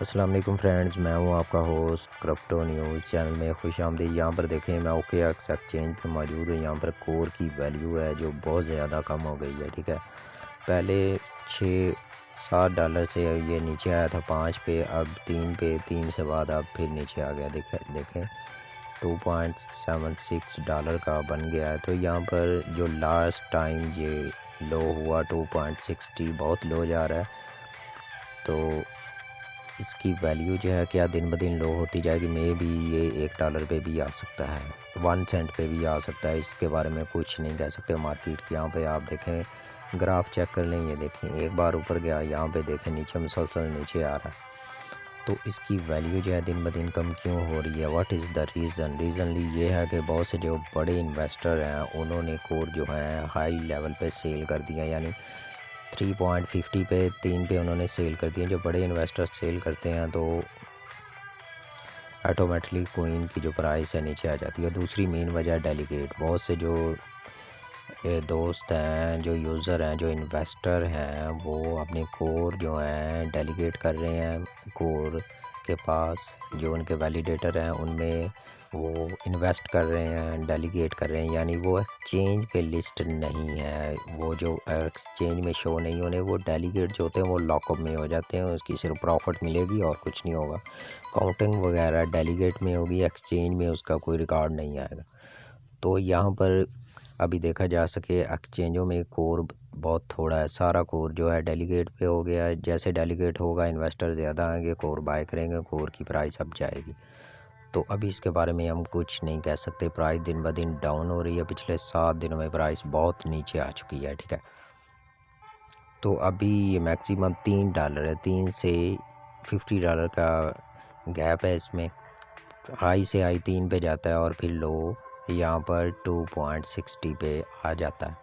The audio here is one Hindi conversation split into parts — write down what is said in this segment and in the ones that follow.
अस्सलाम वालेकुम फ्रेंड्स, मैं हूं आपका होस्ट क्रिप्टो न्यूज़ चैनल में खुशामदीद। यहाँ पर देखें मैं OKX एक्सचेंज पे मौजूद हूँ। यहाँ पर कोर की वैल्यू है जो बहुत ज़्यादा कम हो गई है। ठीक है, पहले 6-7 डॉलर से ये नीचे आया था 5 पे, अब 3 पे, 3 से बाद अब फिर नीचे आ गया। देखें 2.76 डॉलर का बन गया है। तो यहाँ पर जो लास्ट टाइम ये लो हुआ 2.60 बहुत लो जा रहा है। तो इसकी वैल्यू जो है क्या दिन ब दिन लो होती जाएगी। मे भी ये 1 डॉलर पे भी आ सकता है, 1 सेंट पे भी आ सकता है। इसके बारे में कुछ नहीं कह सकते मार्केट की। यहाँ पे आप देखें ग्राफ चेक कर लें, ये देखें एक बार ऊपर गया, यहाँ पे देखें नीचे मुसलसल नीचे आ रहा है। तो इसकी वैल्यू जो है दिन ब दिन कम क्यों हो रही है? व्हाट इज़ द रीज़नली ये है कि बहुत से जो बड़े इन्वेस्टर हैं उन्होंने कोर जो है हाई लेवल पे सेल कर दिया, यानी 3.50 पे 3 पे उन्होंने सेल कर दिया। जो बड़े इन्वेस्टर सेल करते हैं तो ऑटोमेटिकली कोइन की जो प्राइस है नीचे आ जाती है। दूसरी मेन वजह है डेलीगेट। बहुत से जो दोस्त हैं, जो यूज़र हैं, जो इन्वेस्टर हैं, वो अपने कोर जो हैं डेलीगेट कर रहे हैं कोर के पास। जो उनके वैलिडेटर हैं उनमें वो इन्वेस्ट कर रहे हैं, डेलीगेट कर रहे हैं, यानी वो एक्सचेंज पे लिस्ट नहीं है। वो जो एक्सचेंज में शो नहीं होने, वो डेलीगेट जो होते हैं वो लॉकअप में हो जाते हैं। उसकी सिर्फ प्रॉफिट मिलेगी और कुछ नहीं होगा। काउंटिंग वगैरह डेलीगेट में होगी, एक्सचेंज में उसका कोई रिकॉर्ड नहीं आएगा। तो यहाँ पर अभी देखा जा सके एक्सचेंजों में कोर बहुत थोड़ा है। सारा कोर जो है डेलीगेट पे हो गया है। जैसे डेलीगेट होगा इन्वेस्टर ज़्यादा आएंगे, कोर बाय करेंगे, कोर की प्राइस अप जाएगी। तो अभी इसके बारे में हम कुछ नहीं कह सकते। प्राइस दिन ब दिन डाउन हो रही है। पिछले 7 दिनों में प्राइस बहुत नीचे आ चुकी है। ठीक है, तो अभी ये मैक्सिमम 3 डॉलर है, 3 से 50 डॉलर का गैप है इसमें। हाई से हाई 3 पे जाता है और फिर लो यहाँ पर 2.60 पे आ जाता है।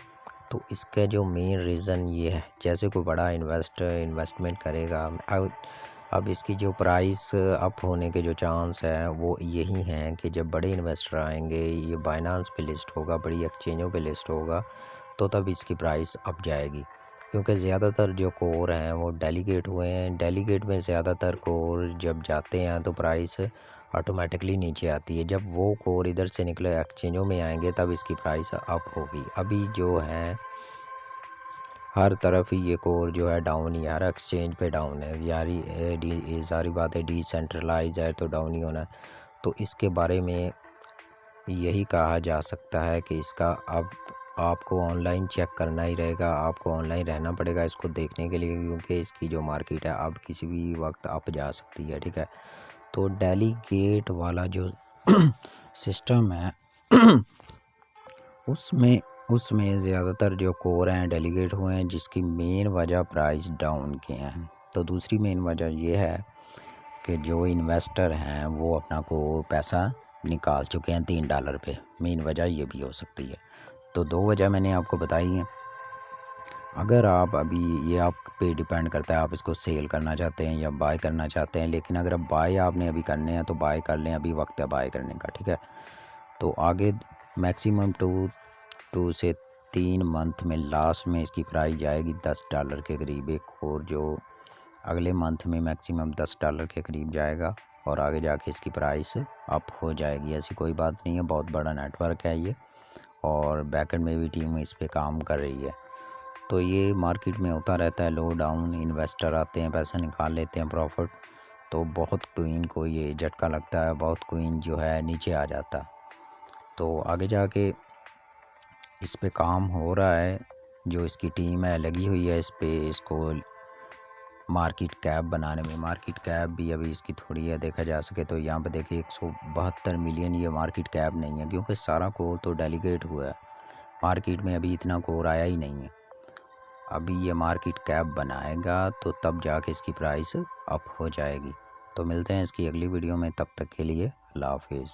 तो इसका जो मेन रीज़न ये है, जैसे कोई बड़ा इन्वेस्टमेंट करेगा। अब इसकी जो प्राइस अप होने के जो चांस है वो यही हैं कि जब बड़े इन्वेस्टर आएंगे, ये बाइनांस पे लिस्ट होगा, बड़ी एक्सचेंजों पे लिस्ट होगा, तो तब इसकी प्राइस अप जाएगी। क्योंकि ज़्यादातर जो कोर हैं वो डेलीगेट हुए हैं। डेलीगेट में ज़्यादातर कोर जब जाते हैं तो प्राइस ऑटोमेटिकली नीचे आती है। जब वो कोर इधर से निकले एक्सचेंजों में आएंगे तब इसकी प्राइस अप होगी। अभी जो है हर तरफ ही ये कोर जो है डाउन ही, हर एक्सचेंज पे डाउन है। यारी सारी बात है, डिसेंट्रलाइज है तो डाउन ही होना है। तो इसके बारे में यही कहा जा सकता है कि इसका अब आपको ऑनलाइन चेक करना ही रहेगा, आपको ऑनलाइन रहना पड़ेगा इसको देखने के लिए, क्योंकि इसकी जो मार्केट है अब किसी भी वक्त अप जा सकती है। ठीक है, तो डेलीगेट वाला जो सिस्टम है उसमें ज़्यादातर जो कोर हैं डेलीगेट हुए हैं, जिसकी मेन वजह प्राइस डाउन के हैं। तो दूसरी मेन वजह ये है कि जो इन्वेस्टर हैं वो अपना को पैसा निकाल चुके हैं 3 डॉलर पे। मेन वजह ये भी हो सकती है। तो 2 वजह मैंने आपको बताई हैं। अगर आप अभी ये आप पे डिपेंड करता है, आप इसको सेल करना चाहते हैं या बाय करना चाहते हैं। लेकिन अगर बाय आपने अभी करने हैं तो बाय कर लें, अभी वक्त है बाय करने का। ठीक है, तो आगे मैक्सिमम 2 से 3 मंथ में लास्ट में इसकी प्राइस जाएगी 10 डॉलर के करीब एक, और जो अगले मंथ में मैक्सिमम 10 डॉलर के करीब जाएगा और आगे जाके इसकी प्राइस अप हो जाएगी। ऐसी कोई बात नहीं है, बहुत बड़ा नेटवर्क है ये और बैकएंड में भी टीम इस पे काम कर रही है। तो ये मार्केट में होता रहता है लो डाउन। इन्वेस्टर आते हैं, पैसा निकाल लेते हैं प्रॉफिट। तो बहुत कोइन को ये झटका लगता है, बहुत कोइन जो है नीचे आ जाता है। तो आगे जाके इस पे काम हो रहा है, जो इसकी टीम है लगी हुई है इस पे, इसको मार्केट कैप बनाने में। मार्केट कैप भी अभी इसकी थोड़ी है, देखा जा सके तो यहाँ पे देखिए 172 मिलियन ये मार्केट कैप नहीं है, क्योंकि सारा कोर तो डेलीगेट हुआ है। मार्केट में अभी इतना कोर आया ही नहीं है। अभी ये मार्केट कैप बनाएगा तो तब जाके इसकी प्राइस अप हो जाएगी। तो मिलते हैं इसकी अगली वीडियो में, तब तक के लिए अल्लाह हाफिज़।